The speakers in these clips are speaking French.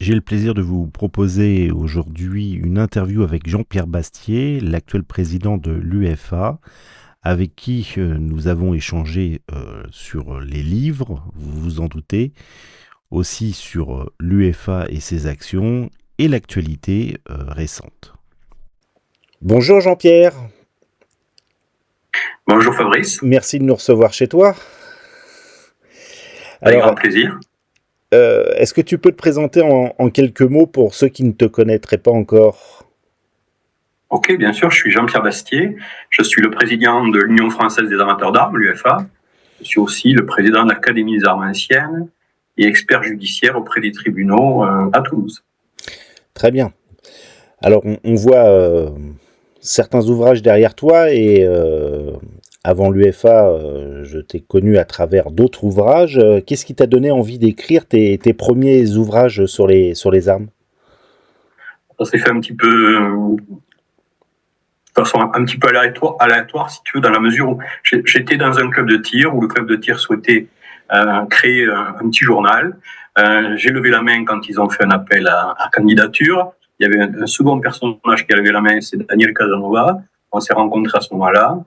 J'ai le plaisir de vous proposer aujourd'hui une interview avec Jean-Pierre Bastier, l'actuel président de l'UEFA, avec qui nous avons échangé sur les livres, vous vous en doutez, aussi sur l'UEFA et ses actions et l'actualité récente. Bonjour Jean-Pierre. Bonjour Fabrice. Merci de nous recevoir chez toi. Avec grand plaisir. Est-ce que tu peux te présenter en quelques mots pour ceux qui ne te connaîtraient pas encore ? Ok, bien sûr, je suis Jean-Pierre Bastier, je suis le président de l'Union française des amateurs d'armes, l'UEFA. Je suis aussi le président de l'Académie des armes anciennes et expert judiciaire auprès des tribunaux à Toulouse. Très bien. Alors, on voit certains ouvrages derrière toi et avant l'UEFA, je t'ai connu à travers d'autres ouvrages. Qu'est-ce qui t'a donné envie d'écrire tes premiers ouvrages sur les armes ? Ça s'est fait un petit peu, de façon un petit peu aléatoire, si tu veux, dans la mesure où j'étais dans un club de tir, où le club de tir souhaitait créer un petit journal. J'ai levé la main quand ils ont fait un appel à candidature. Il y avait un second personnage qui a levé la main, c'est Daniel Casanova. On s'est rencontrés à ce moment-là.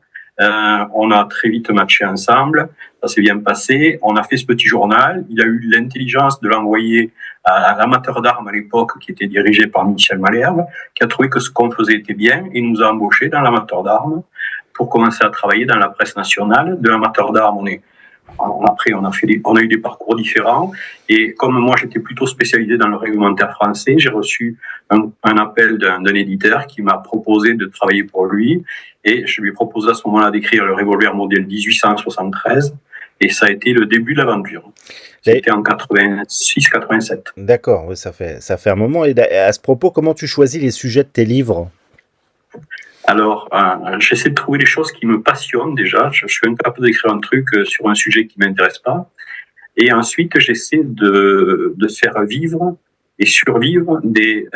On a très vite matché ensemble, ça s'est bien passé. On a fait ce petit journal. Il a eu l'intelligence de l'envoyer à l'amateur d'armes à l'époque, qui était dirigé par Michel Malherbe, qui a trouvé que ce qu'on faisait était bien et nous a embauchés dans l'amateur d'armes pour commencer à travailler dans la presse nationale. De l'amateur d'armes, après, on a eu des parcours différents. Et comme moi, j'étais plutôt spécialisé dans le réglementaire français, j'ai reçu un appel d'un éditeur qui m'a proposé de travailler pour lui. Et je lui ai proposé à ce moment-là d'écrire le revolver modèle 1873. Et ça a été le début de l'aventure. C'était en 86-87. D'accord, oui, ça fait un moment. Et à ce propos, comment tu choisis les sujets de tes livres ? Alors, j'essaie de trouver les choses qui me passionnent déjà. Je suis incapable d'écrire un truc sur un sujet qui ne m'intéresse pas. Et ensuite, j'essaie de faire vivre et survivre des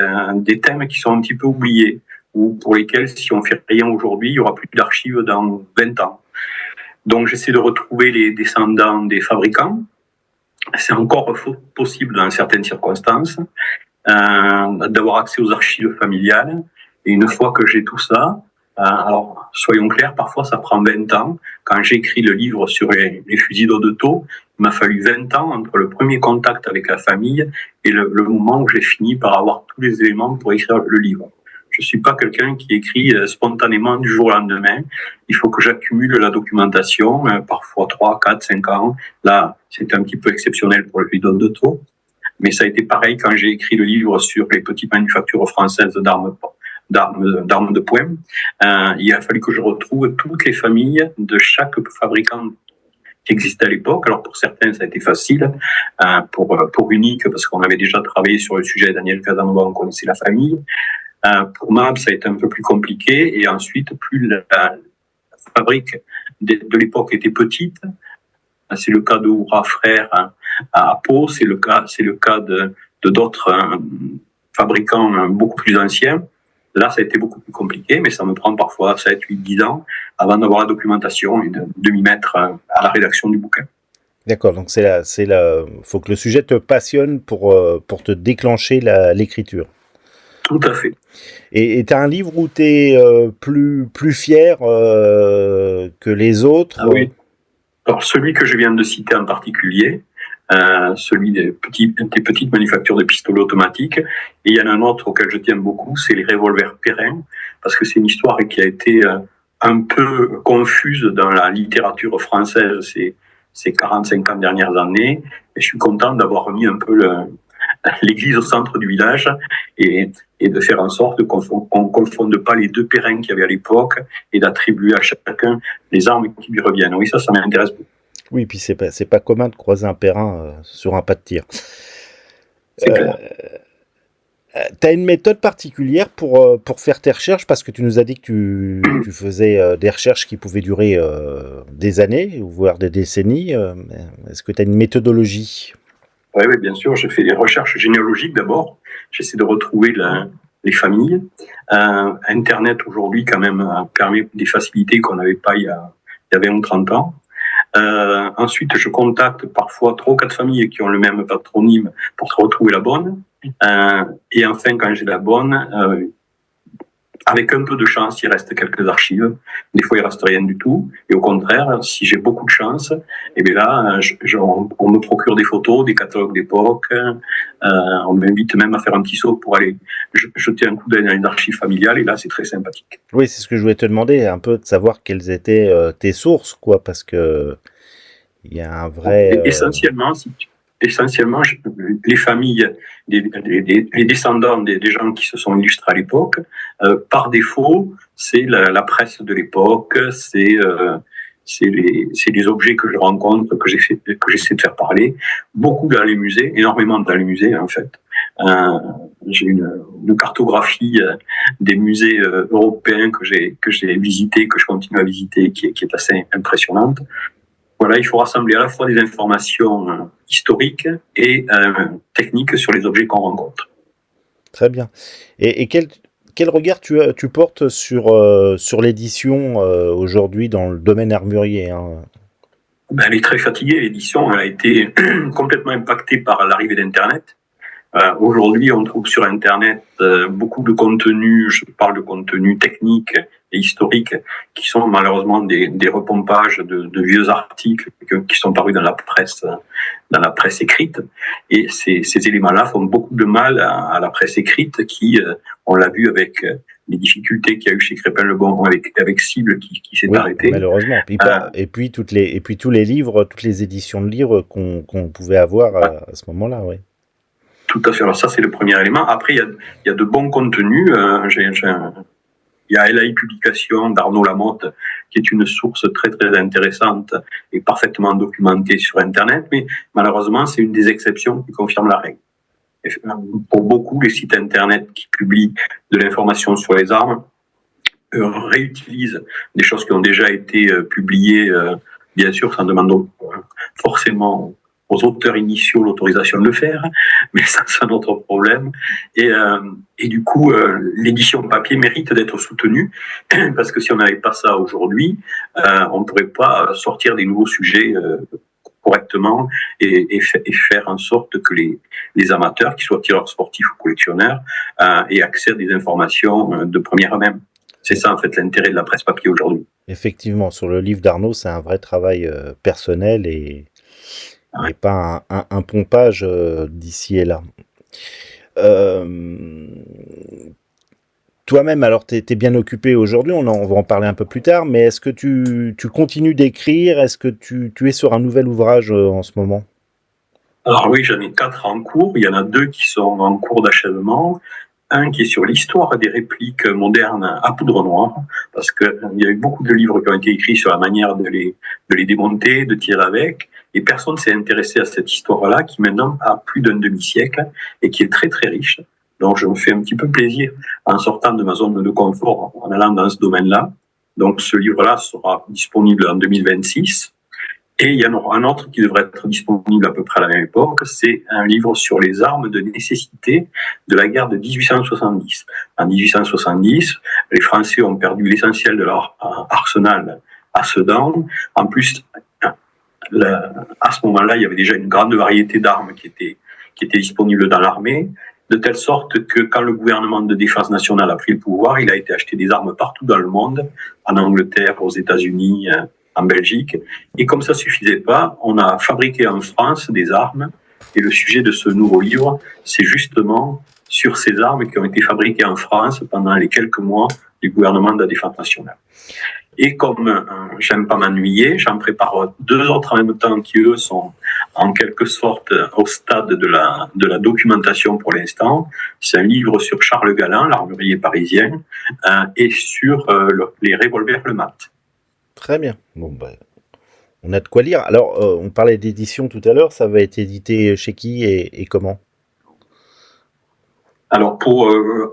thèmes qui sont un petit peu oubliés, ou pour lesquels, si on ne fait rien aujourd'hui, il n'y aura plus d'archives dans 20 ans. Donc, j'essaie de retrouver les descendants des fabricants. C'est encore possible dans certaines circonstances, d'avoir accès aux archives familiales. Et une fois que j'ai tout ça, alors soyons clairs, parfois ça prend 20 ans. Quand j'ai écrit le livre sur les fusils d'eau de taux, il m'a fallu 20 ans entre le premier contact avec la famille et le moment où j'ai fini par avoir tous les éléments pour écrire le livre. Je ne suis pas quelqu'un qui écrit spontanément du jour au lendemain. Il faut que j'accumule la documentation, parfois 3, 4, 5 ans. Là, c'était un petit peu exceptionnel pour le fusil d'eau de taux. Mais ça a été pareil quand j'ai écrit le livre sur les petites manufactures françaises d'armes de poing. Il a fallu que je retrouve toutes les familles de chaque fabricant qui existait à l'époque. Alors pour certains, ça a été facile. Pour Unique, parce qu'on avait déjà travaillé sur le sujet, Daniel Casanova, on connaissait la famille. Pour Mab, ça a été un peu plus compliqué. Et ensuite, plus la fabrique de l'époque était petite, c'est le cas de Oura Frères à Pau, c'est le cas de d'autres fabricants beaucoup plus anciens. Là, ça a été beaucoup plus compliqué, mais ça me prend parfois 7, 8, 10 ans avant d'avoir la documentation et de m'y mettre à la rédaction du bouquin. D'accord, donc faut que le sujet te passionne pour te déclencher l'écriture. Tout à fait. Et tu as un livre où tu es plus fier que les autres ? Ah oui. Alors, celui que je viens de citer en particulier, celui des petites manufactures de pistolets automatiques. Et il y en a un autre auquel je tiens beaucoup, c'est les revolvers Perrin, parce que c'est une histoire qui a été un peu confuse dans la littérature française ces 40-50 dernières années. Et je suis content d'avoir remis un peu l'église au centre du village et de faire en sorte qu'on ne confonde pas les deux Perrins qu'il y avait à l'époque et d'attribuer à chacun les armes qui lui reviennent. Oui, ça m'intéresse beaucoup. Oui, puis c'est pas commun de croiser un Perrin sur un pas de tir. C'est clair. Tu as une méthode particulière pour faire tes recherches, parce que tu nous as dit que tu faisais des recherches qui pouvaient durer des années, voire des décennies. Est-ce que tu as une méthodologie ? Oui, bien sûr. Je fais des recherches généalogiques d'abord. J'essaie de retrouver les familles. Internet, aujourd'hui, quand même, permet des facilités qu'on n'avait pas il il y a 20 ou 30 ans. Ensuite, je contacte parfois 3 ou 4 familles qui ont le même patronyme pour retrouver la bonne. Et enfin, quand j'ai la bonne, avec un peu de chance, il reste quelques archives. Des fois, il reste rien du tout. Et au contraire, si j'ai beaucoup de chance, et bien là, on me procure des photos, des catalogues d'époque. On m'invite même à faire un petit saut pour aller jeter un coup d'œil dans les archives familiales. Et là, c'est très sympathique. Oui, c'est ce que je voulais te demander, un peu de savoir quelles étaient tes sources, quoi, parce que il y a un vrai... Essentiellement, les familles, les descendants des gens qui se sont illustrés à l'époque, par défaut, c'est la presse de l'époque, c'est les objets que je rencontre, que j'essaie de faire parler. Beaucoup dans les musées, énormément dans les musées, en fait. J'ai une cartographie des musées européens que j'ai visités, que je continue à visiter, qui est assez impressionnante. Voilà, il faut rassembler à la fois des informations historiques et techniques sur les objets qu'on rencontre. Très bien. Et quel regard tu portes sur l'édition aujourd'hui dans le domaine armurier, hein? Ben, elle est très fatiguée, l'édition. Elle a été complètement impactée par l'arrivée d'Internet. Aujourd'hui, on trouve sur Internet beaucoup de contenus, je parle de contenus techniques et historiques, qui sont malheureusement des repompages de vieux articles qui sont parus dans la presse écrite. Et ces éléments-là font beaucoup de mal à la presse écrite qui, on l'a vu avec les difficultés qu'il y a eu chez Crépin-Le-Bon avec Cible qui s'est arrêté. Malheureusement. Et puis tous les livres, toutes les éditions de livres qu'on pouvait avoir à ce moment-là, oui. Tout à fait. Alors ça, c'est le premier élément. Après, il y a de bons contenus. Il y a LAI Publications d'Arnaud Lamotte, qui est une source très, très intéressante et parfaitement documentée sur Internet. Mais malheureusement, c'est une des exceptions qui confirme la règle. Et pour beaucoup, les sites Internet qui publient de l'information sur les armes réutilisent des choses qui ont déjà été publiées, bien sûr, sans demander forcément aux auteurs initiaux l'autorisation de le faire, mais ça c'est un autre problème. Et du coup, l'édition papier mérite d'être soutenue, parce que si on n'avait pas ça aujourd'hui, on ne pourrait pas sortir des nouveaux sujets correctement et faire en sorte que les amateurs, qu'ils soient tireurs sportifs ou collectionneurs, aient accès à des informations de première main. C'est ça en fait l'intérêt de la presse papier aujourd'hui. Effectivement, sur le livre d'Arnaud, c'est un vrai travail personnel et pas un pompage d'ici et là. Toi-même, alors tu es bien occupé aujourd'hui, on va en parler un peu plus tard, mais est-ce que tu continues d'écrire? Est-ce que tu es sur un nouvel ouvrage en ce moment? Alors oui, j'en ai 4 en cours, il y en a 2 qui sont en cours d'achèvement. Un qui est sur l'histoire des répliques modernes à poudre noire, parce qu'il y a eu beaucoup de livres qui ont été écrits sur la manière de les démonter, de tirer avec, et personne ne s'est intéressé à cette histoire-là, qui maintenant a plus d'un demi-siècle, et qui est très très riche. Donc je me fais un petit peu plaisir en sortant de ma zone de confort, en allant dans ce domaine-là. Donc ce livre-là sera disponible en 2026. Et il y en aura un autre qui devrait être disponible à peu près à la même époque, c'est un livre sur les armes de nécessité de la guerre de 1870. En 1870, les Français ont perdu l'essentiel de leur arsenal à Sedan. En plus, à ce moment-là, il y avait déjà une grande variété d'armes qui étaient disponibles dans l'armée, de telle sorte que quand le gouvernement de défense nationale a pris le pouvoir, il a été acheté des armes partout dans le monde, en Angleterre, aux États-Unis, en Belgique. Et comme ça suffisait pas, on a fabriqué en France des armes. Et le sujet de ce nouveau livre, c'est justement sur ces armes qui ont été fabriquées en France pendant les quelques mois du gouvernement de la Défense nationale. Et comme j'aime pas m'ennuyer, j'en prépare 2 autres en même temps qui, eux, sont en quelque sorte au stade de la documentation pour l'instant. C'est un livre sur Charles Galland, l'armurier parisien, et sur les revolvers Le Mat. Très bien. Bon, on a de quoi lire. Alors, on parlait d'édition tout à l'heure, ça va être édité chez qui et comment? Alors,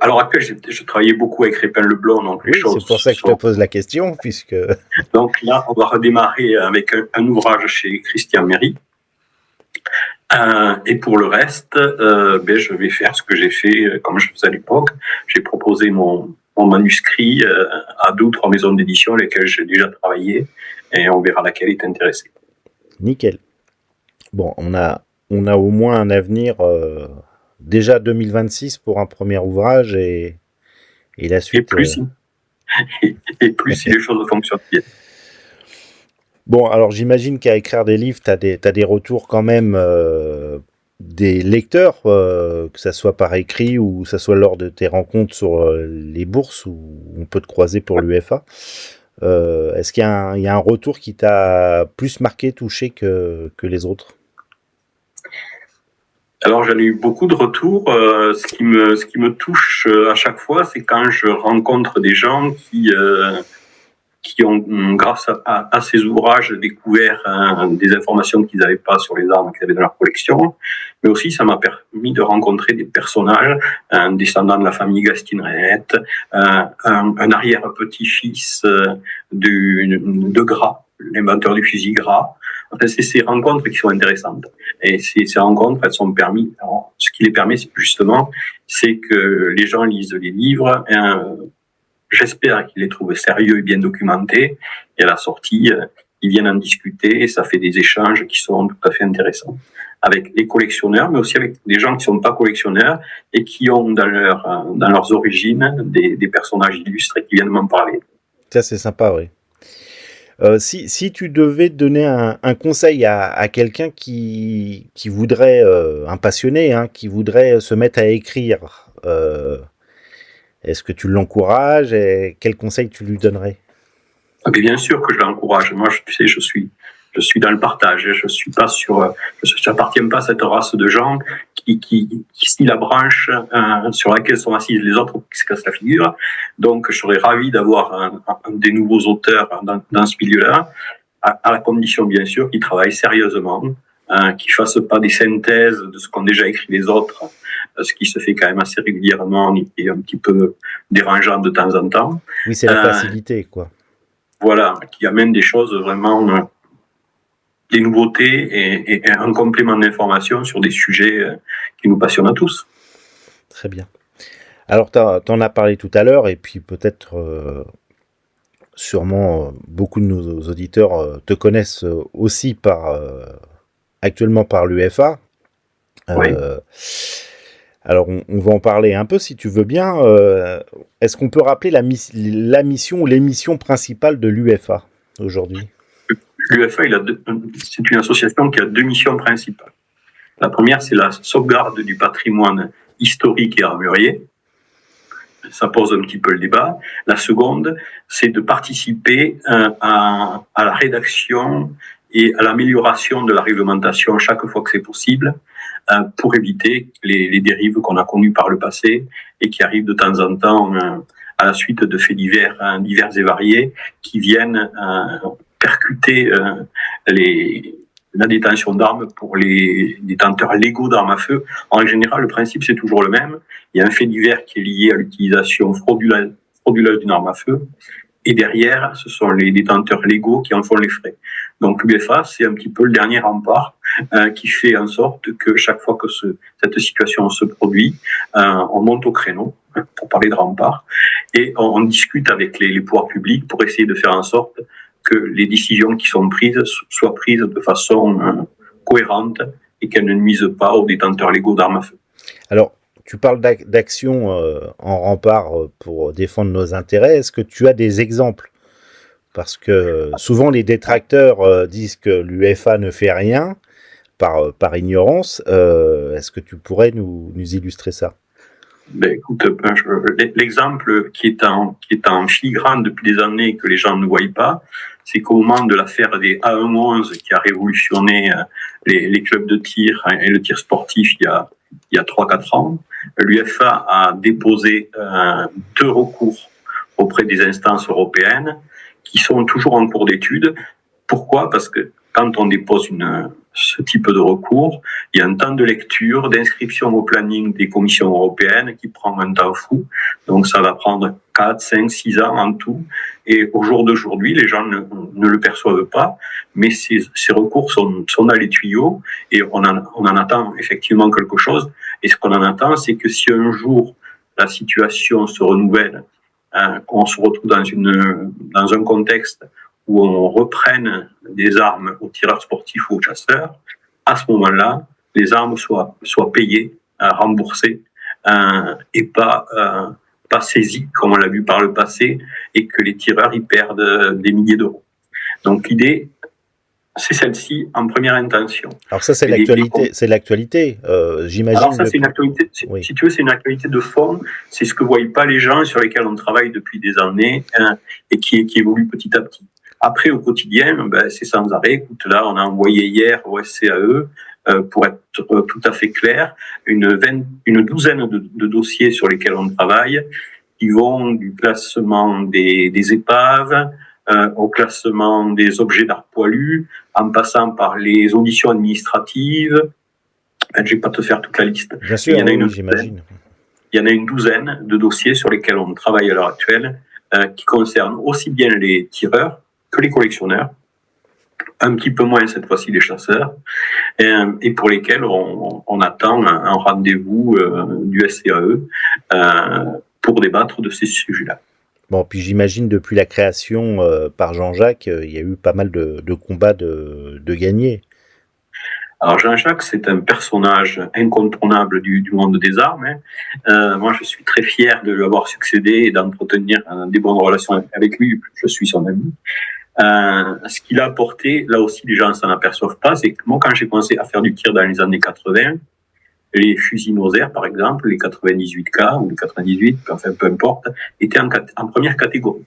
à l'heure actuelle, je travaillais beaucoup avec Crépin-Le-Blanc, donc oui, c'est pour ça que je te pose la question, puisque... Donc là, on va redémarrer avec un ouvrage chez Christian Méry. Et pour le reste, je vais faire ce que j'ai fait comme je faisais à l'époque. J'ai proposé mon manuscrit à 2 ou 3 maisons d'édition avec lesquelles j'ai déjà travaillé, et on verra laquelle est intéressée. Nickel. Bon, on a au moins un avenir, déjà 2026 pour un premier ouvrage et la Et suite. plus, et plus si les choses fonctionnent bien. Bon, alors j'imagine qu'à écrire des livres, t'as des retours quand même des lecteurs, que ça soit par écrit ou que ça soit lors de tes rencontres sur les bourses où on peut te croiser pour l'UFA. Est-ce qu'il y a un retour qui t'a plus marqué, touché que les autres? Alors j'en ai eu beaucoup de retours. Ce qui me touche à chaque fois, c'est quand je rencontre des gens qui ont, grâce à ces ouvrages, découvert des informations qu'ils n'avaient pas sur les armes qu'ils avaient dans leur collection. Mais aussi, ça m'a permis de rencontrer des personnages, un descendant de la famille Gastinrette, un arrière-petit-fils de Gras, l'inventeur du fusil Gras. Enfin, c'est ces rencontres qui sont intéressantes. Et ces rencontres, elles sont permises. Alors, ce qui les permet, justement, c'est que les gens lisent les livres. J'espère qu'ils les trouvent sérieux et bien documentés. Et à la sortie, ils viennent en discuter et ça fait des échanges qui sont tout à fait intéressants. Avec les collectionneurs, mais aussi avec des gens qui ne sont pas collectionneurs et qui ont dans leurs origines des personnages illustres et qui viennent m'en parler. Ça, c'est sympa, oui. Si tu devais donner un conseil à quelqu'un qui voudrait, un passionné, hein, qui voudrait se mettre à écrire, est-ce que tu l'encourages et quel conseil tu lui donnerais? Mais bien sûr que je l'encourage. Moi, tu sais, je suis dans le partage. Je n'appartiens pas à cette race de gens qui scie la branche sur laquelle sont assises les autres pour qu'ils se cassent la figure. Donc, je serais ravi d'avoir des nouveaux auteurs dans ce milieu-là, à la condition, bien sûr, qu'ils travaillent sérieusement, qu'ils ne fassent pas des synthèses de ce qu'ont déjà écrit les autres, ce qui se fait quand même assez régulièrement et un petit peu dérangeant de temps en temps. Oui, c'est la facilité, quoi. Voilà, qui amène des choses vraiment, des nouveautés et un complément d'information sur des sujets qui nous passionnent à tous. Très bien. Alors, t'en as parlé tout à l'heure, et puis peut-être, sûrement, beaucoup de nos auditeurs te connaissent aussi actuellement par l'UFA. Oui. Alors, on va en parler un peu si tu veux bien. Est-ce qu'on peut rappeler la mission ou l'émission principale de l'UFA aujourd'hui? L'UFA, c'est une association qui a deux missions principales. La première, c'est la sauvegarde du patrimoine historique et armurier. Ça pose un petit peu le débat. La seconde, c'est de participer à la rédaction et à l'amélioration de la réglementation chaque fois que c'est possible, pour éviter les dérives qu'on a connues par le passé et qui arrivent de temps en temps à la suite de faits divers et variés qui viennent percuter la détention d'armes pour les détenteurs légaux d'armes à feu. En général, le principe, c'est toujours le même. Il y a un fait divers qui est lié à l'utilisation frauduleuse d'une arme à feu. Et derrière, ce sont les détenteurs légaux qui en font les frais. Donc l'UFA, c'est un petit peu le dernier rempart qui fait en sorte que chaque fois que cette situation se produit, on monte au créneau, pour parler de rempart, et on discute avec les pouvoirs publics pour essayer de faire en sorte que les décisions qui sont prises soient prises de façon cohérente et qu'elles ne nuisent pas aux détenteurs légaux d'armes à feu. Alors, tu parles d'action en rempart pour défendre nos intérêts. Est-ce que tu as des exemples? Parce que souvent les détracteurs disent que l'UFA ne fait rien par ignorance. Est-ce que tu pourrais nous illustrer ça? Ben, écoute, l'exemple qui est en filigrane depuis des années que les gens ne voient pas, c'est qu'au moment de l'affaire des A111 qui a révolutionné les clubs de tir et le tir sportif il y a 3-4 ans, l'UFA a déposé 2 recours auprès des instances européennes qui sont toujours en cours d'étude. Pourquoi? Parce que quand on dépose ce type de recours, il y a un temps de lecture, d'inscription au planning des commissions européennes qui prend un temps fou. Donc ça va prendre 4, 5, 6 ans en tout. Et au jour d'aujourd'hui, les gens ne le perçoivent pas, mais ces recours sont dans les tuyaux et on en attend effectivement quelque chose. Et ce qu'on en attend, c'est que si un jour la situation se renouvelle, on se retrouve dans un contexte où on reprenne des armes aux tireurs sportifs ou aux chasseurs, à ce moment-là, les armes soient payées, remboursées, et pas saisies, comme on l'a vu par le passé, et que les tireurs y perdent des milliers d'euros. Donc l'idée, c'est celle-ci en première intention. Alors ça, c'est l'actualité, j'imagine. Alors ça, c'est une actualité, oui. Si tu veux, c'est une actualité de fond, c'est ce que ne voient pas les gens sur lesquels on travaille depuis des années, et qui évolue petit à petit. Après, au quotidien, c'est sans arrêt. Écoute, là, on a envoyé hier au SCAE, pour être tout à fait clair, une douzaine de dossiers sur lesquels on travaille, qui vont du classement des épaves, au classement des objets d'art poilu, en passant par les auditions administratives. Je ne vais pas te faire toute la liste. Bien sûr, j'imagine. Il y en a une douzaine de dossiers sur lesquels on travaille à l'heure actuelle, qui concernent aussi bien les tireurs que les collectionneurs, un petit peu moins cette fois-ci les chasseurs, et pour lesquels on attend un rendez-vous du SCAE pour débattre de ces sujets-là. Bon, puis j'imagine depuis la création par Jean-Jacques, il y a eu pas mal de combats de gagnés. Alors Jean-Jacques, c'est un personnage incontournable du monde des armes. Moi, je suis très fier de lui avoir succédé et d'entretenir des bonnes relations avec lui. Je suis son ami. Ce qu'il a apporté, là aussi, les gens ne s'en aperçoivent pas, c'est que moi, quand j'ai commencé à faire du tir dans les années 80, les fusils Moser, par exemple, les 98K ou les 98, enfin peu importe, étaient en première catégorie.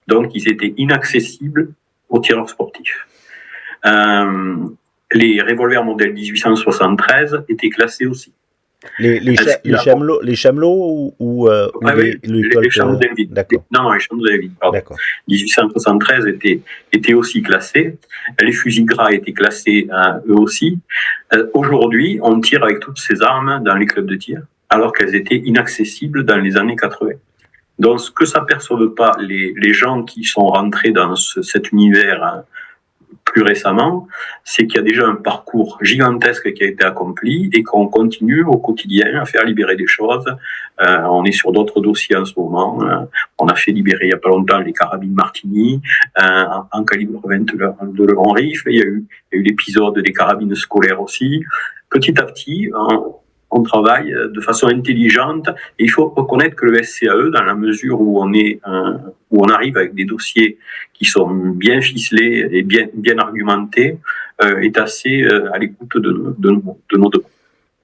Donc, ils étaient inaccessibles aux tireurs sportifs. Les revolvers modèle 1873 étaient classés aussi. Les chamelots ou les chamelots Delville. Non, les chamelots Delville, pardon. D'accord. 1873 étaient aussi classés. Les fusils Gras étaient classés eux aussi. Aujourd'hui, on tire avec toutes ces armes dans les clubs de tir, alors qu'elles étaient inaccessibles dans les années 80. Donc, ce que s'aperçoivent pas les gens qui sont rentrés dans cet univers plus récemment, c'est qu'il y a déjà un parcours gigantesque qui a été accompli et qu'on continue au quotidien à faire libérer des choses. On est sur d'autres dossiers en ce moment. On a fait libérer il n'y a pas longtemps les carabines Martini en calibre 22 de long rifle. Il y a eu l'épisode des carabines scolaires aussi. Petit à petit, on travaille de façon intelligente et il faut reconnaître que le SCAE, dans la mesure où on arrive avec des dossiers qui sont bien ficelés et bien argumentés, est assez à l'écoute de nos demandes.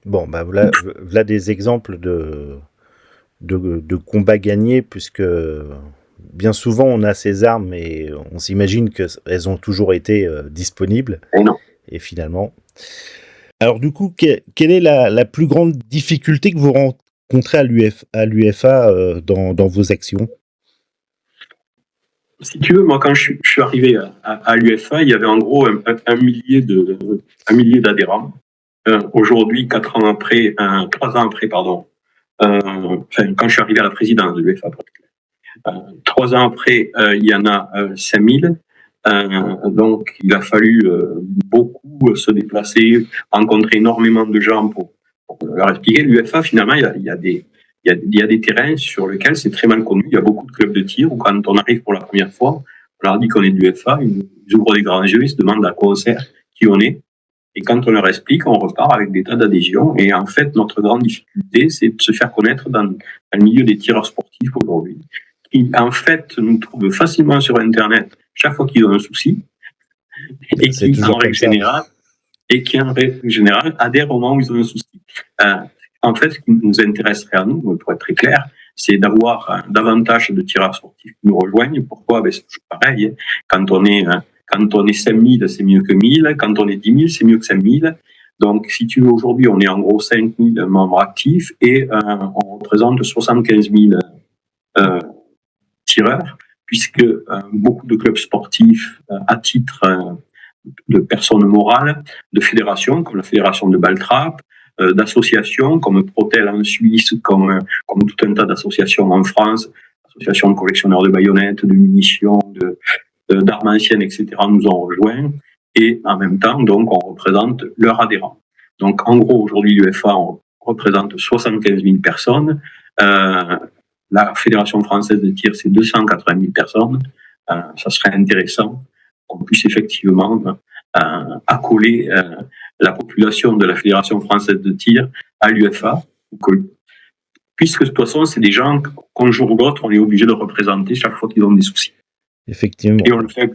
Bon, voilà des exemples de combats gagnés, puisque bien souvent on a ces armes et on s'imagine qu'elles ont toujours été disponibles. Et non. Et finalement... Alors du coup, quelle est la plus grande difficulté que vous rencontrez à l'UFA dans vos actions ? Si tu veux, moi quand je suis arrivé à l'UFA, il y avait en gros un millier d'adhérents. Aujourd'hui, 3 ans après, quand je suis arrivé à la présidence de l'UFA, 3 ans après, il y en a 5000. Donc, il a fallu beaucoup se déplacer, rencontrer énormément de gens pour leur expliquer. L'UFA, finalement, il y a des terrains sur lesquels c'est très mal connu. Il y a beaucoup de clubs de tir où quand on arrive pour la première fois, on leur dit qu'on est de l'UFA, ils ouvrent des grands yeux, ils se demandent à quoi on sert, qui on est. Et quand on leur explique, on repart avec des tas d'adhésions. Et en fait, notre grande difficulté, c'est de se faire connaître dans le milieu des tireurs sportifs aujourd'hui, qui en fait nous trouvent facilement sur Internet chaque fois qu'ils ont un souci, et qui en règle générale adhèrent au moment où ils ont un souci. En fait, ce qui nous intéresserait à nous, pour être très clair, c'est d'avoir davantage de tireurs sportifs qui nous rejoignent. Pourquoi ? C'est toujours pareil. Quand on est 5000, c'est mieux que 1000. Quand on est 10 000, c'est mieux que 5000. Donc, si tu veux, aujourd'hui, on est en gros 5000 membres actifs et on représente 75 000 tireurs, puisque beaucoup de clubs sportifs, à titre de personnes morales, de fédérations, comme la fédération de Baltrap, d'associations comme Protel en Suisse, comme tout un tas d'associations en France, associations de collectionneurs de baïonnettes, de munitions, d'armes anciennes, etc., nous ont rejoints, et en même temps, donc, on représente leurs adhérents. Donc, en gros, aujourd'hui, l'UFA, on représente 75 000 personnes. La Fédération française de tir, c'est 280 000 personnes. ça serait intéressant qu'on puisse effectivement accoler la population de la Fédération française de tir à l'UFA, puisque de toute façon, c'est des gens qu'un jour ou l'autre, on est obligé de représenter chaque fois qu'ils ont des soucis. Effectivement. Et on le fait.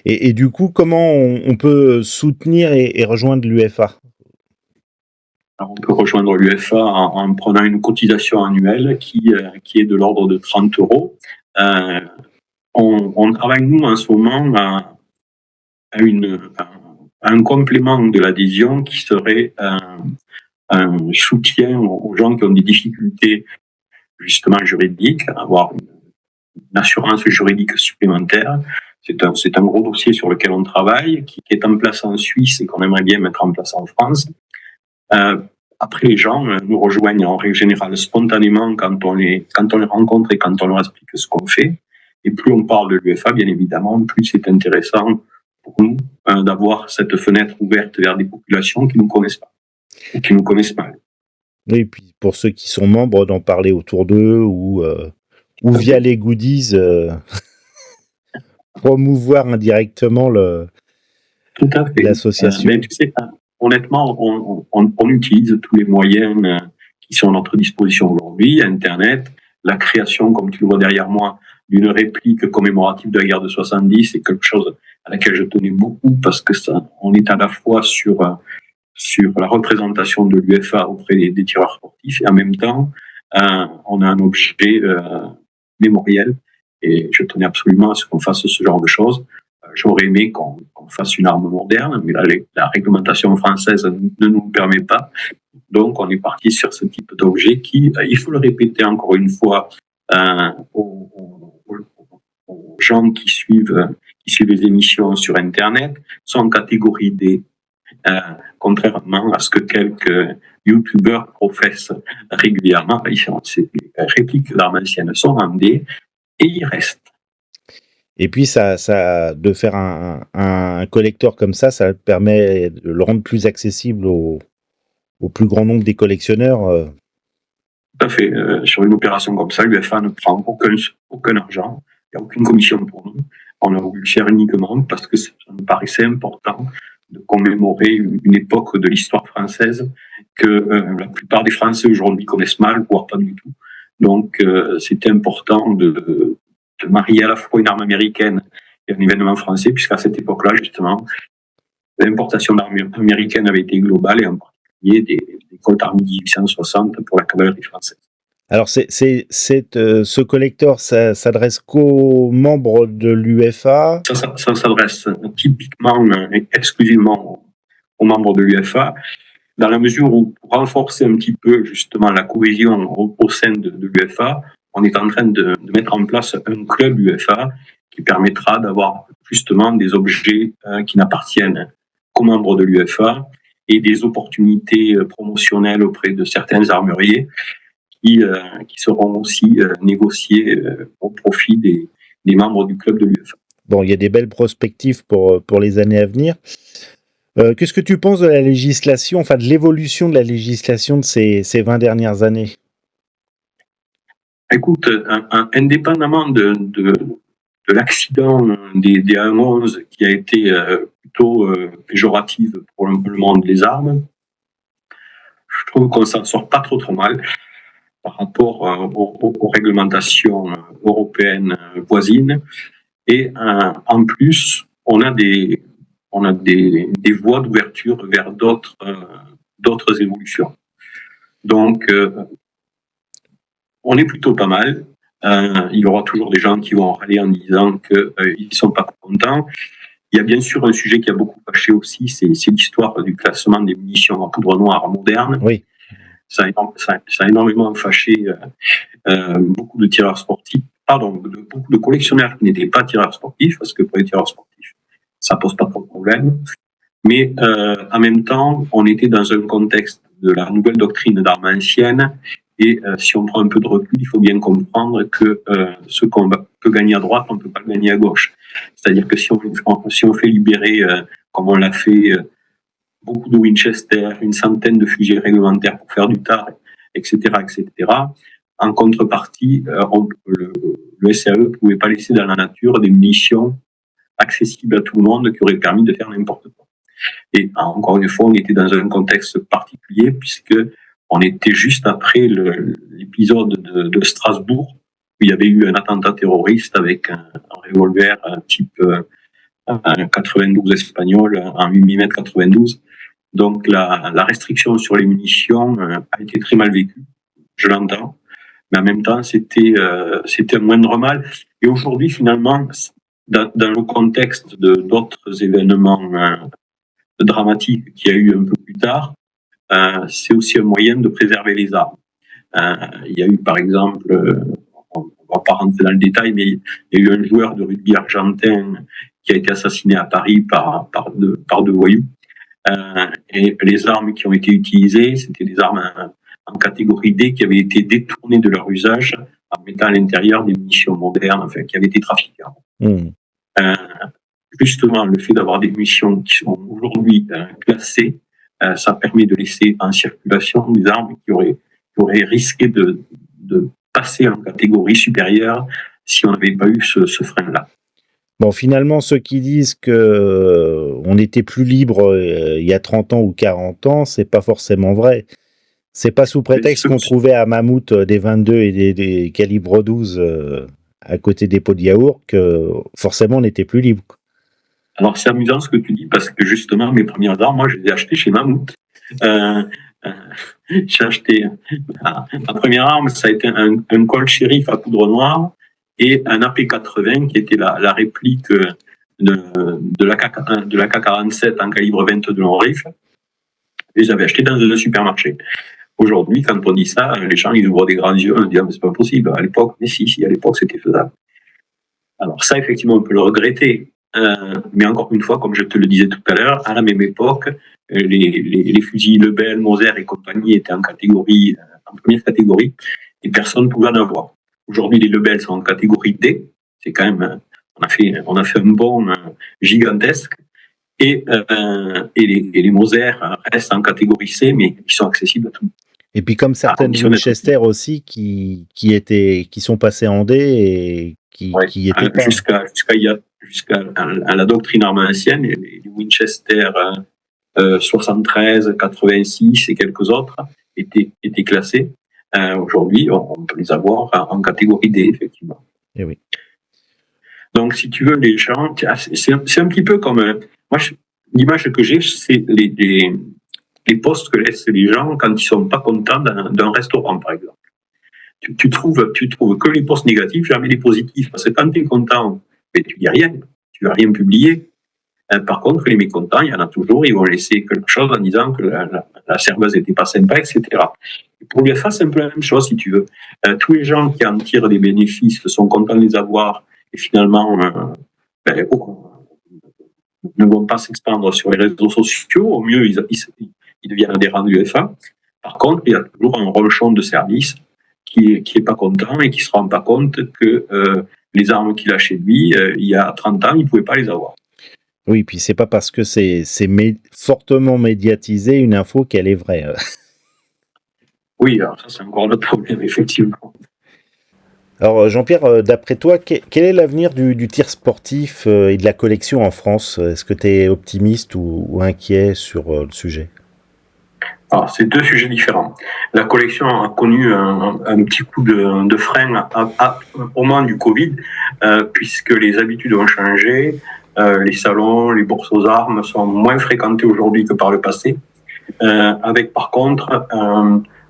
Et du coup, comment on peut soutenir et rejoindre l'UFA ? Alors, on peut rejoindre l'UFA en prenant une cotisation annuelle qui est de l'ordre de 30 €. On travaille, nous, en ce moment, à un complément de l'adhésion qui serait un soutien aux gens qui ont des difficultés justement juridiques, avoir une assurance juridique supplémentaire. C'est un gros dossier sur lequel on travaille, qui est en place en Suisse et qu'on aimerait bien mettre en place en France. Après, les gens nous rejoignent en règle générale spontanément quand on les rencontre et quand on leur explique ce qu'on fait. Et plus on parle de l'UFA, bien évidemment, plus c'est intéressant pour nous d'avoir cette fenêtre ouverte vers des populations qui ne nous connaissent pas ou qui nous connaissent mal. Oui, et puis pour ceux qui sont membres, d'en parler autour d'eux ou via les goodies, promouvoir indirectement l'association. Mais tu sais, honnêtement, on utilise tous les moyens qui sont à notre disposition aujourd'hui, Internet, la création, comme tu le vois derrière moi, d'une réplique commémorative de la guerre de 70, c'est quelque chose à laquelle je tenais beaucoup parce que on est à la fois sur la représentation de l'UFA auprès des tireurs sportifs et en même temps, on a un objet mémoriel et je tenais absolument à ce qu'on fasse ce genre de choses. J'aurais aimé qu'on fasse une arme moderne, mais la réglementation française ne nous permet pas. Donc, on est parti sur ce type d'objet qui, il faut le répéter encore une fois aux gens qui suivent les émissions sur Internet, sont en catégorie D. Contrairement à ce que quelques youtubeurs professent régulièrement, ces répliques d'armes anciennes sont en D et ils restent. Et puis, ça de faire un collector comme ça permet de le rendre plus accessible au plus grand nombre des collectionneurs. Tout à fait. Sur une opération comme ça, l'UFA ne prend aucun argent, il n'y a aucune commission pour nous. On a voulu le faire uniquement parce que ça nous paraissait important de commémorer une époque de l'histoire française que la plupart des Français aujourd'hui connaissent mal, voire pas du tout. Donc, c'était important de marier à la fois une arme américaine et un événement français, puisqu'à cette époque-là, justement, l'importation d'armes américaines avait été globale, et en particulier des Colt Army 1860 pour la cavalerie française. Alors, ce collector, ça s'adresse qu'aux membres de l'UFA ? Ça s'adresse typiquement, exclusivement aux membres de l'UFA, dans la mesure où, pour renforcer un petit peu justement la cohésion au sein de l'UFA, on est en train de mettre en place un club UFA qui permettra d'avoir justement des objets qui n'appartiennent qu'aux membres de l'UFA et des opportunités promotionnelles auprès de certains armuriers qui seront aussi négociées au profit des membres du club de l'UFA. Bon, il y a des belles perspectives pour les années à venir. Qu'est-ce que tu penses de la législation, enfin de l'évolution de la législation de ces 20 dernières années ? Écoute, indépendamment de l'accident des A11 qui a été plutôt péjoratif pour le monde des armes, je trouve qu'on s'en sort pas trop mal par rapport aux réglementations européennes voisines. Et en plus, on a des voies d'ouverture vers d'autres évolutions. Donc, on est plutôt pas mal. Il y aura toujours des gens qui vont râler en disant qu'ils ne sont pas contents. Il y a bien sûr un sujet qui a beaucoup fâché aussi, c'est l'histoire du classement des munitions à poudre noire modernes. Oui. Ça a énormément fâché beaucoup de tireurs sportifs, beaucoup de collectionneurs qui n'étaient pas tireurs sportifs, parce que pour les tireurs sportifs, ça pose pas trop de problème. Mais en même temps, on était dans un contexte de la nouvelle doctrine d'armes anciennes. Et si on prend un peu de recul, il faut bien comprendre que ce qu'on peut gagner à droite, on ne peut pas le gagner à gauche. C'est-à-dire que si on fait libérer, comme on l'a fait, beaucoup de Winchester, une centaine de fusils réglementaires pour faire du tar, etc., en contrepartie, le le SAE ne pouvait pas laisser dans la nature des munitions accessibles à tout le monde qui auraient permis de faire n'importe quoi. Et encore une fois, on était dans un contexte particulier puisque on était juste après l'épisode de Strasbourg où il y avait eu un attentat terroriste avec un revolver type un 92 espagnol, un 8 mm 92. Donc la restriction sur les munitions a été très mal vécue, je l'entends, mais en même temps c'était un moindre mal. Et aujourd'hui finalement, dans le contexte d'autres événements dramatiques qu'il y a eu un peu plus tard, c'est aussi un moyen de préserver les armes. Il y a eu par exemple, on ne va pas rentrer dans le détail, mais il y a eu un joueur de rugby argentin qui a été assassiné à Paris par deux voyous. Et les armes qui ont été utilisées, c'était des armes en catégorie D qui avaient été détournées de leur usage en mettant à l'intérieur des munitions modernes, enfin, qui avaient été trafiquées. Justement, le fait d'avoir des munitions qui sont aujourd'hui classées, ça permet de laisser en circulation des armes qui auraient risqué de passer en catégorie supérieure si on n'avait pas eu ce frein-là. Bon, finalement, ceux qui disent que on était plus libre il y a 30 ans ou 40 ans, c'est pas forcément vrai. C'est pas sous prétexte qu'on trouvait à Mammouth des 22 et des calibres 12 à côté des pots de yaourt que forcément on était plus libre. Alors c'est amusant ce que tu dis parce que justement mes premières armes, moi je les ai achetées chez Mammouth. J'ai acheté ma première arme, ça a été un Colt Sheriff à poudre noire et un AP80 qui était la réplique de la K47 en calibre 22 long rifle. Et j'avais acheté dans un supermarché. Aujourd'hui, quand on dit ça, les gens ils ouvrent des grands yeux, on dit ah, mais c'est pas possible. À l'époque, mais si, à l'époque c'était faisable. Alors ça, effectivement, on peut le regretter. Mais encore une fois, comme je te le disais tout à l'heure, à la même époque, les fusils Lebel, Moser et compagnie étaient en première catégorie et personne ne pouvait en avoir. Aujourd'hui, les Lebel sont en catégorie D. C'est quand même, on a fait un bond gigantesque. Et les Moser restent en catégorie C, mais ils sont accessibles à tout. Et puis comme certaines Winchester aussi qui sont passées en D et qui étaient pas... Jusqu'à la doctrine armancienne, les Winchester 73, 86 et quelques autres étaient classés. Aujourd'hui, on peut les avoir en catégorie D, effectivement. Et oui. Donc, si tu veux, les gens, c'est un petit peu comme... moi, l'image que j'ai, c'est les postes que laissent les gens quand ils sont pas contents d'un restaurant, par exemple. Tu trouves que les postes négatifs, jamais les positifs. Parce que quand tu es content, mais tu dis rien, tu vas rien publier. Par contre, les mécontents, il y en a toujours, ils vont laisser quelque chose en disant que la serveuse n'était pas sympa, etc. Et pour l'UEFA, c'est un peu la même chose, si tu veux. Tous les gens qui en tirent des bénéfices sont contents de les avoir et finalement ne vont pas s'expandre sur les réseaux sociaux. Au mieux, ils deviennent adhérents de l'UEFA. Par contre, il y a toujours un ronchon de service qui est pas content et qui se rend pas compte que les armes qu'il a chez lui, il y a 30 ans, il pouvait pas les avoir. Oui, puis c'est pas parce que c'est fortement médiatisé une info qu'elle est vraie. Oui, alors ça c'est encore notre problème, effectivement. Alors Jean-Pierre, d'après toi, quel est l'avenir du tir sportif et de la collection en France ? Est-ce que tu es optimiste ou inquiet sur le sujet ? Alors, c'est deux sujets différents. La collection a connu un petit coup de frein au moment du Covid, puisque les habitudes ont changé. Les salons, les bourses aux armes sont moins fréquentés aujourd'hui que par le passé, avec par contre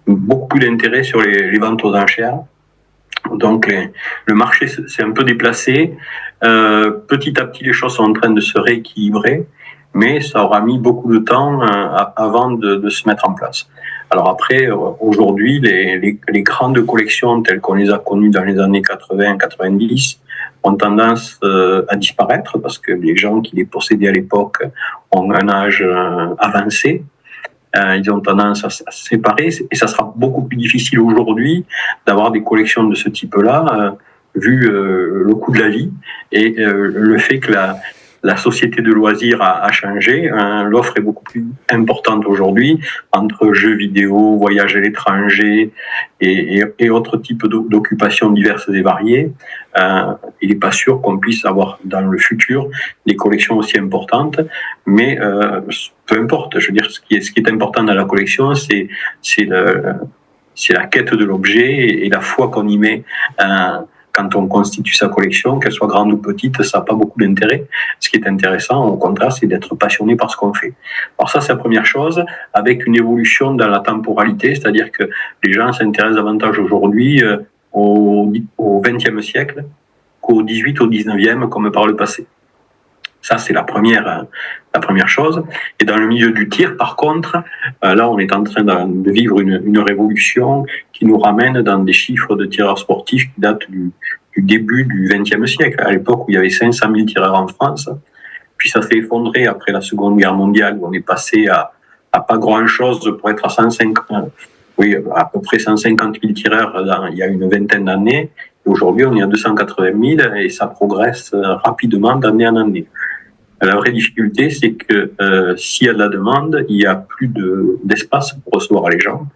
beaucoup plus d'intérêt sur les ventes aux enchères. Donc le marché s'est un peu déplacé. Petit à petit, les choses sont en train de se rééquilibrer, mais ça aura mis beaucoup de temps avant de se mettre en place. Alors après, aujourd'hui, les grandes collections telles qu'on les a connues dans les années 80-90 ont tendance à disparaître parce que les gens qui les possédaient à l'époque ont un âge avancé. Ils ont tendance à se séparer et ça sera beaucoup plus difficile aujourd'hui d'avoir des collections de ce type-là, vu le coût de la vie et le fait que la société de loisirs a changé. L'offre est beaucoup plus importante aujourd'hui entre jeux vidéo, voyages à l'étranger et autres types d'occupations diverses et variées. Il n'est pas sûr qu'on puisse avoir dans le futur des collections aussi importantes, mais peu importe. Je veux dire, ce qui est important dans la collection, c'est la quête de l'objet et la foi qu'on y met. Quand on constitue sa collection, qu'elle soit grande ou petite, ça n'a pas beaucoup d'intérêt. Ce qui est intéressant, au contraire, c'est d'être passionné par ce qu'on fait. Alors ça, c'est la première chose, avec une évolution dans la temporalité, c'est-à-dire que les gens s'intéressent davantage aujourd'hui au XXe siècle qu'au XVIIIe, au XIXe, comme par le passé. Ça, c'est la première chose. Et dans le milieu du tir, par contre, là, on est en train de vivre une révolution qui nous ramène dans des chiffres de tireurs sportifs qui datent du début du XXe siècle, à l'époque où il y avait 500 000 tireurs en France. Puis ça s'est effondré après la Seconde Guerre mondiale, où on est passé à pas grand-chose pour être à peu près 150 000 tireurs il y a une vingtaine d'années. Et aujourd'hui, on est à 280 000 et ça progresse rapidement d'année en année. La vraie difficulté, c'est que s'il y a de la demande, il n'y a plus d'espace pour recevoir les gens,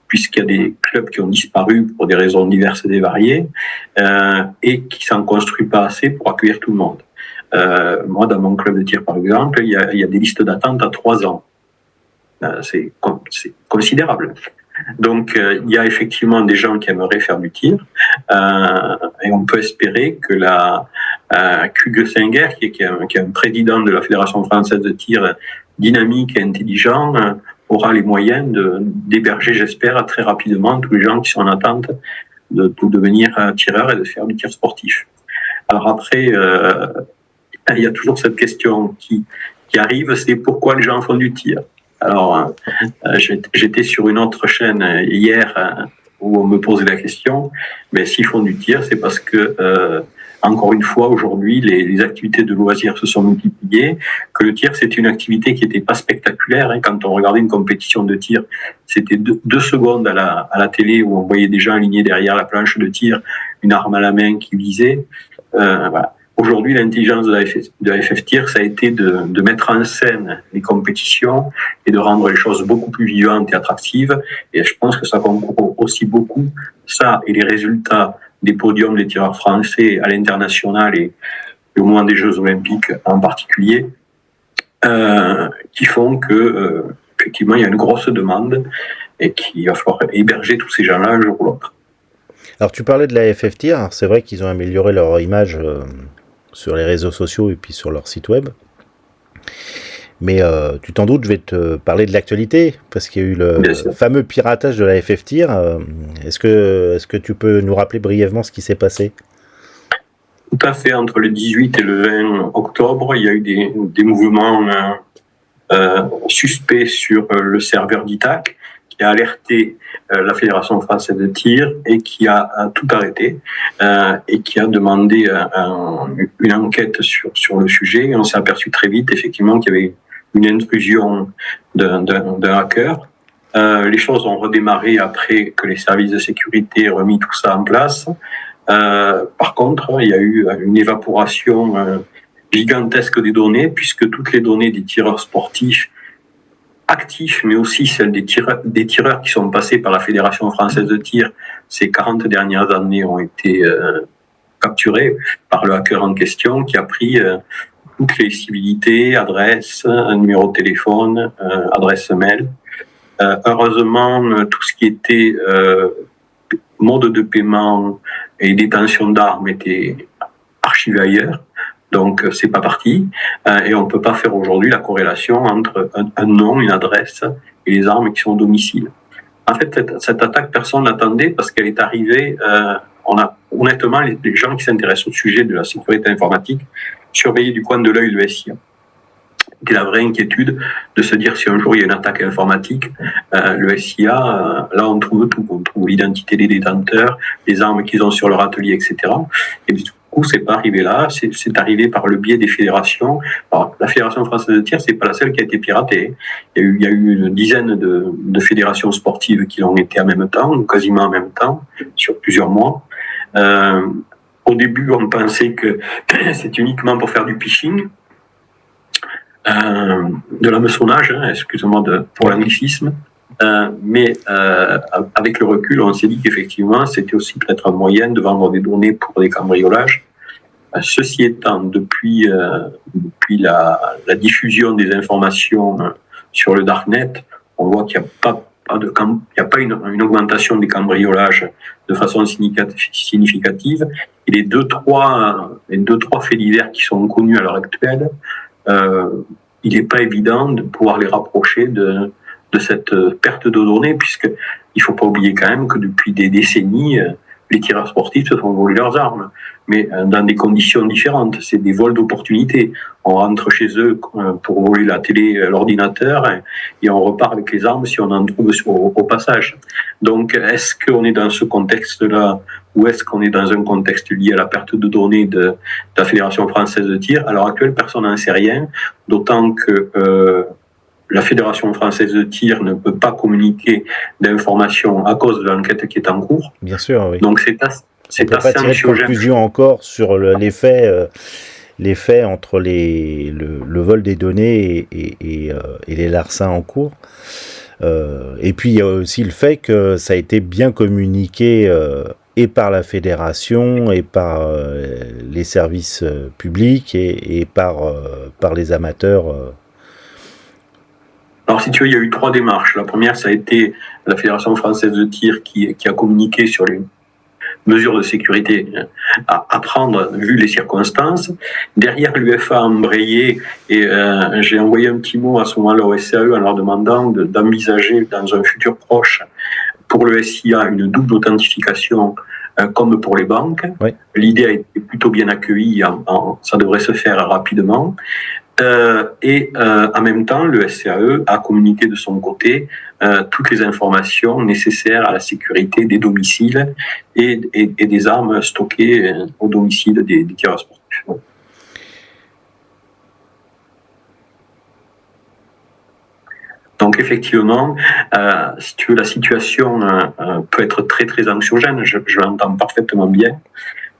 puisqu'il y a des clubs qui ont disparu pour des raisons diverses et variées, et qui ne s'en construisent pas assez pour accueillir tout le monde. Moi, dans mon club de tir, par exemple, il y a des listes d'attente à 3 ans. C'est considérable. Donc, il y a effectivement des gens qui aimeraient faire du tir, et on peut espérer que Hugues Singer, qui est un président de la Fédération française de tir dynamique et intelligent, aura les moyens d'héberger, j'espère, très rapidement tous les gens qui sont en attente de devenir tireurs et de faire du tir sportif. Alors après, il y a toujours cette question qui arrive, c'est pourquoi les gens font du tir. Alors, j'étais sur une autre chaîne hier où on me posait la question, mais s'ils font du tir, c'est parce que, encore une fois, aujourd'hui, les activités de loisirs se sont multipliées, que le tir, c'était une activité qui n'était pas spectaculaire. Quand on regardait une compétition de tir, c'était 2 secondes à la télé où on voyait des gens alignés derrière la planche de tir, une arme à la main qui visait. Voilà. Aujourd'hui, l'intelligence de la FF Tir, ça a été de mettre en scène les compétitions et de rendre les choses beaucoup plus vivantes et attractives. Et je pense que ça concourt aussi beaucoup, ça et les résultats des podiums des tireurs français à l'international et au moment des Jeux Olympiques en particulier, qui font que effectivement il y a une grosse demande et qu'il va falloir héberger tous ces gens-là un jour ou l'autre. Alors tu parlais de la FF Tir, alors c'est vrai qu'ils ont amélioré leur image sur les réseaux sociaux et puis sur leur site web. Mais tu t'en doutes, je vais te parler de l'actualité, parce qu'il y a eu le fameux piratage de la FF Tir. Est-ce que tu peux nous rappeler brièvement ce qui s'est passé ? Tout à fait. Entre le 18 et le 20 octobre, il y a eu des mouvements suspects sur le serveur d'ITAC, qui a alerté la Fédération française de tir et qui a tout arrêté et qui a demandé une enquête sur le sujet. Et on s'est aperçu très vite, effectivement, qu'il y avait une intrusion d'un hacker. Les choses ont redémarré après que les services de sécurité aient remis tout ça en place. Par contre, il y a eu une évaporation gigantesque des données, puisque toutes les données des tireurs sportifs actifs, mais aussi celles des tireurs qui sont passés par la Fédération française de tir ces 40 dernières années ont été capturées par le hacker en question, qui a pris toutes les civilités, adresses, numéro de téléphone, adresse mail. Heureusement, tout ce qui était mode de paiement et détention d'armes était archivé ailleurs. Donc, c'est pas parti. Et on peut pas faire aujourd'hui la corrélation entre un nom, une adresse et les armes qui sont au domicile. En fait, cette attaque, personne l'attendait parce qu'elle est arrivée. Honnêtement, les gens qui s'intéressent au sujet de la sécurité informatique surveillaient du coin de l'œil le SIA. C'était la vraie inquiétude de se dire si un jour il y a une attaque informatique, le SIA, là on trouve tout. On trouve l'identité des détenteurs, les armes qu'ils ont sur leur atelier, etc. Et du coup, c'est pas arrivé là, c'est arrivé par le biais des fédérations. Alors, la Fédération française de tir, c'est pas la seule qui a été piratée. Il y a eu une dizaine de fédérations sportives qui l'ont été en même temps, ou quasiment en même temps, sur plusieurs mois. Au début, on pensait que c'est uniquement pour faire du phishing. de l'hameçonnage, hein, excusez-moi pour l'anglicisme. Mais avec le recul, on s'est dit qu'effectivement, c'était aussi peut-être un moyen de vendre des données pour des cambriolages. Ceci étant, depuis la diffusion des informations sur le Darknet, on voit qu'il n'y a pas une augmentation des cambriolages de façon significative. Et les deux trois faits divers qui sont connus à l'heure actuelle, il n'est pas évident de pouvoir les rapprocher de cette perte de données, puisqu'il ne faut pas oublier quand même que depuis des décennies, les tireurs sportifs se font voler leurs armes, mais dans des conditions différentes. C'est des vols d'opportunité. On rentre chez eux pour voler la télé, l'ordinateur, et on repart avec les armes si on en trouve au passage. Donc, est-ce qu'on est dans ce contexte-là, ou est-ce qu'on est dans un contexte lié à la perte de données de la Fédération française de tir? À l'heure actuelle, personne n'en sait rien, d'autant que la Fédération française de tir ne peut pas communiquer d'informations à cause de l'enquête qui est en cours. Bien sûr, oui. Donc c'est assez pas tirer de conclusion encore sur les faits entre le vol des données et les larcins en cours. Et puis il y a aussi le fait que ça a été bien communiqué et par la fédération et par les services publics et par les amateurs. Alors, si tu veux, il y a eu 3 démarches. La première, ça a été la Fédération française de tir qui a communiqué sur les mesures de sécurité à prendre vu les circonstances. Derrière, l'UEFA a embrayé et j'ai envoyé un petit mot à ce moment-là au SCAE en leur demandant d'envisager dans un futur proche pour le SIA une double authentification comme pour les banques. Oui. L'idée a été plutôt bien accueillie, ça devrait se faire rapidement. Et en même temps, le SCAE a communiqué de son côté toutes les informations nécessaires à la sécurité des domiciles et des armes stockées au domicile des tireurs sportifs. Donc effectivement, si tu veux, la situation peut être très très anxiogène, je l'entends parfaitement bien.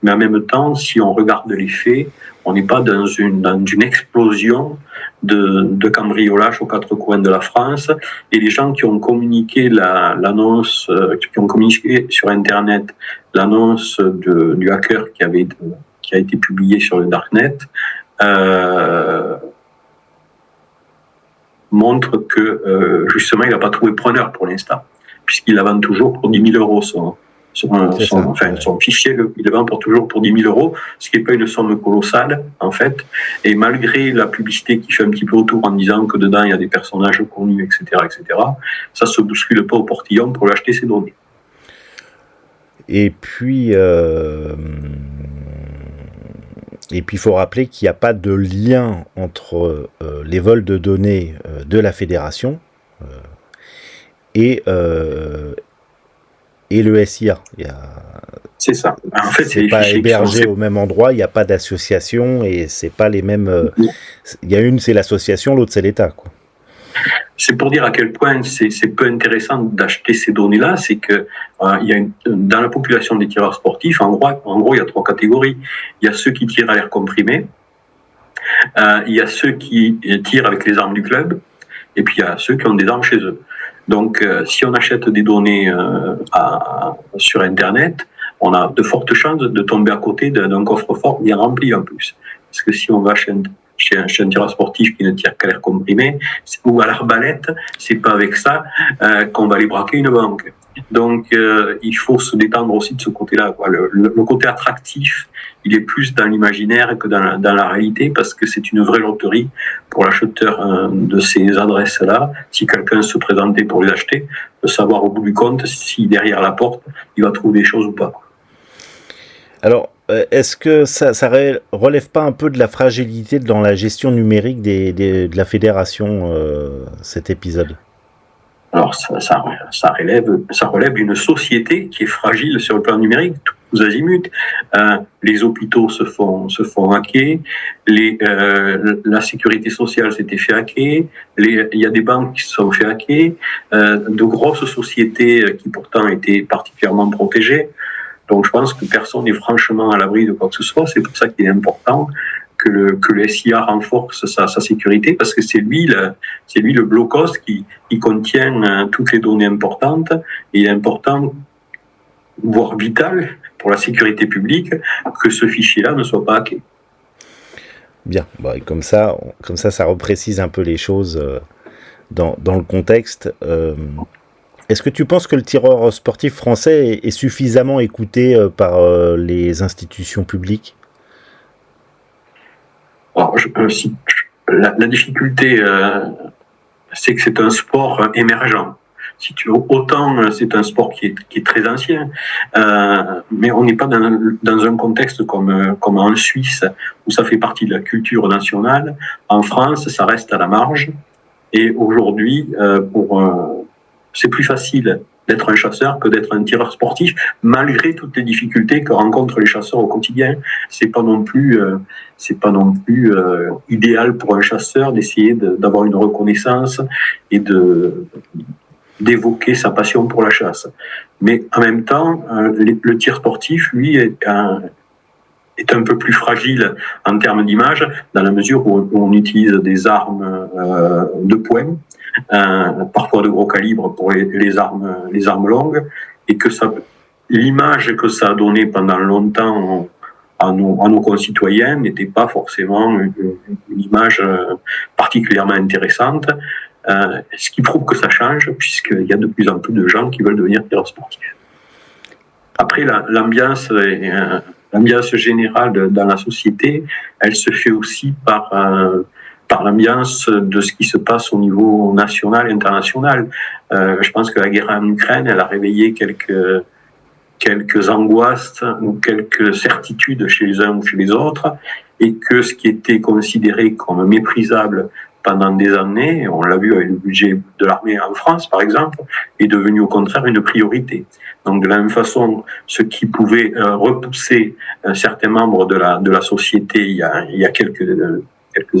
Mais en même temps, si on regarde les faits, on n'est pas dans une explosion de cambriolage aux 4 coins de la France. Et les gens qui ont communiqué l'annonce, qui ont communiqué sur Internet l'annonce du hacker qui a été publié sur le Darknet, montre que justement, il n'a pas trouvé preneur pour l'instant, puisqu'il la vend toujours pour 10 000 euros son fichier, il le vend toujours pour 10 000 euros, ce qui n'est pas une somme colossale, en fait. Et malgré la publicité qui fait un petit peu autour en disant que dedans, il y a des personnages connus, etc., ça ne se bouscule pas au portillon pour lui acheter ses données. Et puis, il faut rappeler qu'il n'y a pas de lien entre les vols de données de la fédération et le SIA. C'est ça. En fait, c'est pas hébergé au même endroit, il n'y a pas d'association et c'est pas les mêmes. Il y a une, c'est l'association, l'autre, c'est l'État, quoi. C'est pour dire à quel point c'est peu intéressant d'acheter ces données-là, c'est que dans la population des tireurs sportifs, en gros, il y a 3 catégories. Il y a ceux qui tirent à l'air comprimé, il y a ceux qui tirent avec les armes du club, et puis il y a ceux qui ont des armes chez eux. Donc, si on achète des données sur Internet, on a de fortes chances de tomber à côté d'un coffre-fort bien rempli en plus. Parce que si on va chez un tireur sportif qui ne tire qu'à l'air comprimé ou à l'arbalète, c'est pas avec ça qu'on va aller braquer une banque. Donc, il faut se détendre aussi de ce côté-là, quoi. Le côté attractif, il est plus dans l'imaginaire que dans la réalité, parce que c'est une vraie loterie pour l'acheteur de ces adresses-là. Si quelqu'un se présentait pour les acheter, de savoir au bout du compte si derrière la porte, il va trouver des choses ou pas. Alors, est-ce que ça relève pas un peu de la fragilité dans la gestion numérique de la fédération, cet épisode ? Alors, ça relève d'une société qui est fragile sur le plan numérique, tous azimuts. Les hôpitaux se font hacker, la sécurité sociale s'était fait hacker, il y a des banques qui se sont fait hacker, de grosses sociétés qui pourtant étaient particulièrement protégées. Donc, je pense que personne n'est franchement à l'abri de quoi que ce soit. C'est pour ça qu'il est important que le SIA renforce sa sécurité, parce que c'est lui le blocos qui contient toutes les données importantes, et il est important, voire vital pour la sécurité publique, que ce fichier-là ne soit pas hacké. Bien, comme ça, ça reprécise un peu les choses dans le contexte. Est-ce que tu penses que le tireur sportif français est suffisamment écouté par les institutions publiques ? Alors, la difficulté, c'est que c'est un sport émergent. Si tu veux, autant c'est un sport qui est très ancien, mais on n'est pas dans un contexte comme en Suisse, où ça fait partie de la culture nationale. En France, ça reste à la marge. Et aujourd'hui, c'est plus facile d'être un chasseur que d'être un tireur sportif, malgré toutes les difficultés que rencontrent les chasseurs au quotidien. C'est pas non plus idéal pour un chasseur d'essayer d'avoir une reconnaissance et d'évoquer sa passion pour la chasse. Mais en même temps, le tir sportif, lui, est un peu plus fragile en termes d'image, dans la mesure où on utilise des armes de poing, parfois de gros calibre pour les armes longues, et que l'image que ça a donnée pendant longtemps à nos concitoyens n'était pas forcément une image particulièrement intéressante, ce qui prouve que ça change, puisqu'il y a de plus en plus de gens qui veulent devenir tireurs sportifs. Après, l'ambiance générale dans la société, elle se fait aussi par l'ambiance de ce qui se passe au niveau national et international. Je pense que la guerre en Ukraine, elle a réveillé quelques angoisses ou quelques certitudes chez les uns ou chez les autres, et que ce qui était considéré comme méprisable pendant des années, on l'a vu avec le budget de l'armée en France par exemple, est devenu au contraire une priorité. Donc de la même façon, ce qui pouvait repousser certains membres de la société il y a quelques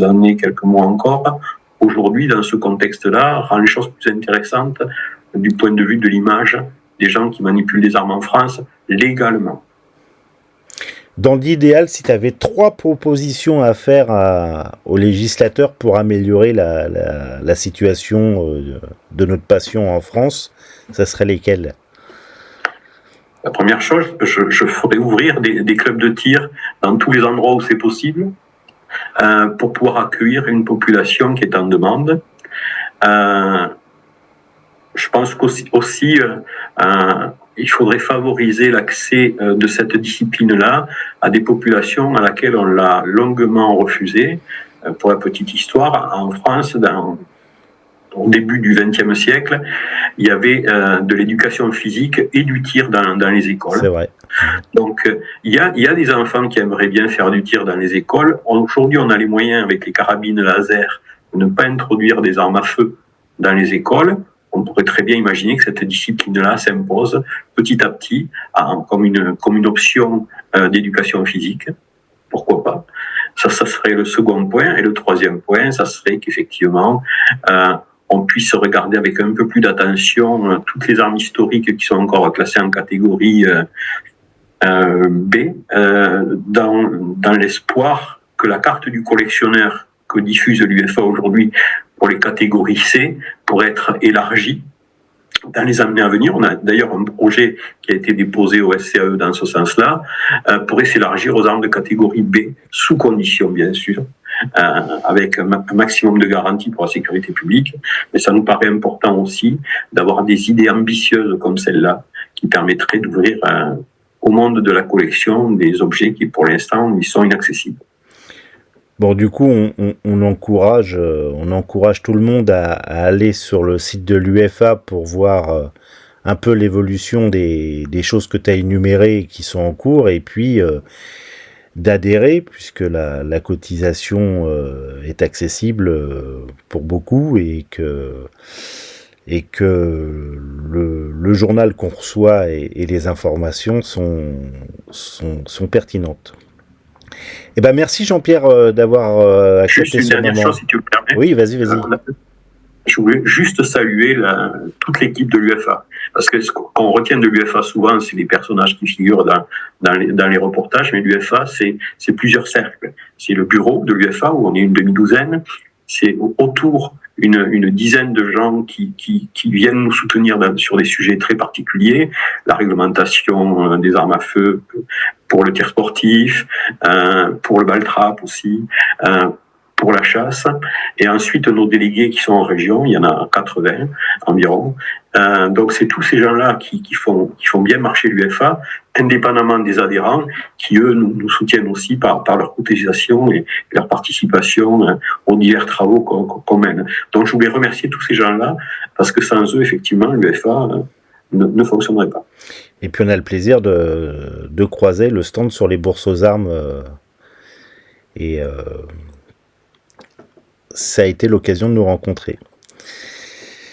années, quelques mois encore, aujourd'hui dans ce contexte-là, rend les choses plus intéressantes du point de vue de l'image des gens qui manipulent les armes en France légalement. Dans l'idéal, si tu avais 3 propositions à faire aux législateurs pour améliorer la situation de notre passion en France, ça serait lesquelles ? La première chose, je ferais ouvrir des clubs de tir dans tous les endroits où c'est possible, pour pouvoir accueillir une population qui est en demande. Je pense qu'aussi il faudrait favoriser l'accès de cette discipline-là à des populations à laquelle on l'a longuement refusé. Pour la petite histoire, en France, au début du XXe siècle, il y avait de l'éducation physique et du tir dans les écoles. C'est vrai. Donc, il y a des enfants qui aimeraient bien faire du tir dans les écoles. Aujourd'hui, on a les moyens, avec les carabines laser, de ne pas introduire des armes à feu dans les écoles. On pourrait très bien imaginer que cette discipline-là s'impose petit à petit comme une option d'éducation physique. Pourquoi pas ? Ça serait le second point. Et le troisième point, ça serait qu'effectivement, on puisse regarder avec un peu plus d'attention toutes les armes historiques qui sont encore classées en catégorie B, dans l'espoir que la carte du collectionneur que diffuse l'UEFA aujourd'hui pour les catégories C pourrait être élargie dans les années à venir. On a d'ailleurs un projet qui a été déposé au SCAE dans ce sens-là, pourrait s'élargir aux armes de catégorie B, sous condition bien sûr, avec un maximum de garanties pour la sécurité publique. Mais ça nous paraît important aussi d'avoir des idées ambitieuses comme celle-là, qui permettraient d'ouvrir au monde de la collection des objets qui pour l'instant lui sont inaccessibles. Bon, du coup, on encourage tout le monde à aller sur le site de l'UEFA pour voir un peu l'évolution des choses que tu as énumérées et qui sont en cours, et puis d'adhérer, puisque la cotisation est accessible pour beaucoup, et que le journal qu'on reçoit et les informations sont pertinentes. Eh ben merci Jean-Pierre d'avoir accepté ce moment. Juste une dernière chose, si tu me permets. Oui, vas-y. je voulais juste saluer toute l'équipe de l'UFA. Parce que ce qu'on retient de l'UFA souvent, c'est les personnages qui figurent dans les reportages, mais l'UFA, c'est plusieurs cercles. C'est le bureau de l'UFA, où on est une demi-douzaine. C'est autour une dizaine de gens qui viennent nous soutenir sur des sujets très particuliers, la réglementation des armes à feu pour le tir sportif, pour le ball-trap aussi, pour la chasse, et ensuite nos délégués qui sont en région, il y en a 80 environ. Donc c'est tous ces gens-là qui font bien marcher l'UFA, indépendamment des adhérents, qui eux nous soutiennent aussi par leur cotisation et leur participation aux divers travaux qu'on mène. Donc je voulais remercier tous ces gens-là, parce que sans eux, effectivement, l'UFA ne fonctionnerait pas. Et puis on a le plaisir de croiser le stand sur les bourses aux armes, et ça a été l'occasion de nous rencontrer.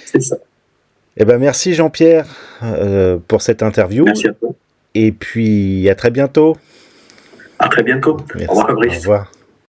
C'est ça. Eh ben merci Jean-Pierre pour cette interview. Merci à toi. Et puis à très bientôt. À très bientôt. Merci. Au revoir Fabrice. Au revoir.